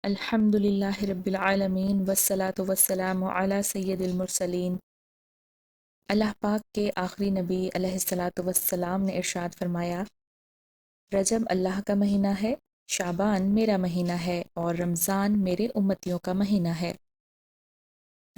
الحمد للہ رب العالمین والصلاة والسلام علی سید المرسلین۔ اللہ پاک کے آخری نبی علیہ الصلاۃ والسلام نے ارشاد فرمایا، رجب اللہ کا مہینہ ہے، شعبان میرا مہینہ ہے اور رمضان میرے امتیوں کا مہینہ ہے۔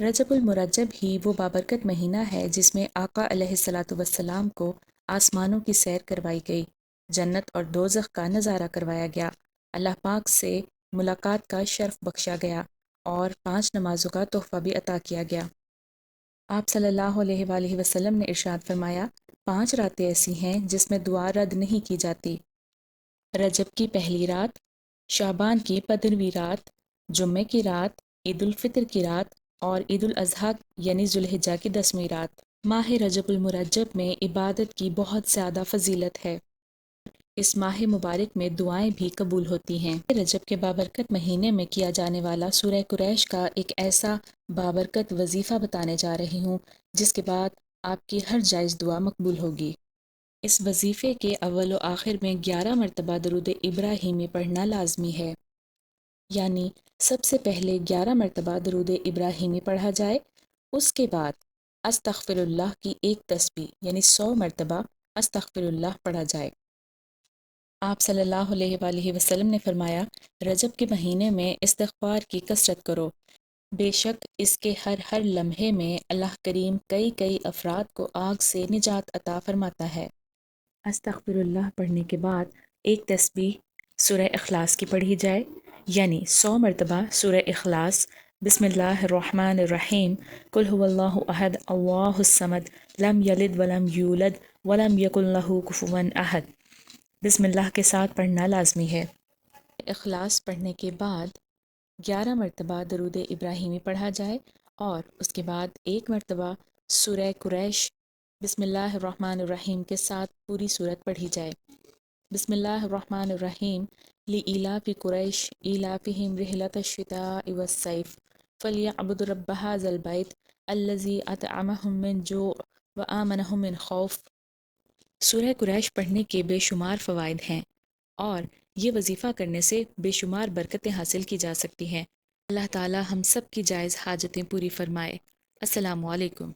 رجب المرجب ہی وہ بابرکت مہینہ ہے جس میں آقا علیہ الصلاۃ والسلام کو آسمانوں کی سیر کروائی گئی، جنت اور دوزخ کا نظارہ کروایا گیا، اللہ پاک سے ملاقات کا شرف بخشا گیا اور 5 نمازوں کا تحفہ بھی عطا کیا گیا۔ آپ صلی اللہ علیہ وآلہ وسلم نے ارشاد فرمایا، 5 راتیں ایسی ہیں جس میں دعا رد نہیں کی جاتی: رجب کی پہلی رات، شعبان کی 15ویں رات، جمعے کی رات، عید الفطر کی رات اور عید الاضحیٰ یعنی ذوالحجہ کی 10ویں رات۔ ماہ رجب المرجب میں عبادت کی بہت زیادہ فضیلت ہے۔ اس ماہ مبارک میں دعائیں بھی قبول ہوتی ہیں۔ رجب کے بابرکت مہینے میں کیا جانے والا سورہ قریش کا ایک ایسا بابرکت وظیفہ بتانے جا رہی ہوں جس کے بعد آپ کی ہر جائز دعا مقبول ہوگی۔ اس وظیفے کے اول و آخر میں 11 مرتبہ درود ابراہیمی پڑھنا لازمی ہے، یعنی سب سے پہلے 11 مرتبہ درود ابراہیمی پڑھا جائے، اس کے بعد استغفر اللہ کی ایک تسبیح یعنی 100 مرتبہ استغفر اللہ پڑھا جائے۔ آپ صلی اللہ علیہ وآلہ وسلم نے فرمایا، رجب کے مہینے میں استغفار کی کثرت کرو، بے شک اس کے ہر لمحے میں اللہ کریم کئی افراد کو آگ سے نجات عطا فرماتا ہے۔ استغفر اللہ پڑھنے کے بعد ایک تسبیح سورہ اخلاص کی پڑھی جائے، یعنی 100 مرتبہ سورہ اخلاص، بسم اللہ الرحمن الرحیم، قل هو اللہ احد اللہ الصمد لم یلد ولم یولد ولم یکن لہ کفوا احد، بسم اللہ کے ساتھ پڑھنا لازمی ہے۔ اخلاص پڑھنے کے بعد 11 مرتبہ درود ابراہیمی پڑھا جائے اور اس کے بعد ایک مرتبہ سورہ قریش بسم اللہ الرحمن الرحیم کے ساتھ پوری صورت پڑھی جائے۔ بسم اللہ الرحمن الرحیم، لإیلاف قریش ایلافہم رحلۃ الشتاء والصیف فلیعبدوا رب ھذا البیت الذی اطعمہم من جوع وآمنہم من خوف۔ سورہ قریش پڑھنے کے بے شمار فوائد ہیں اور یہ وظیفہ کرنے سے بے شمار برکتیں حاصل کی جا سکتی ہیں۔ اللہ تعالی ہم سب کی جائز حاجتیں پوری فرمائے۔ السلام علیکم۔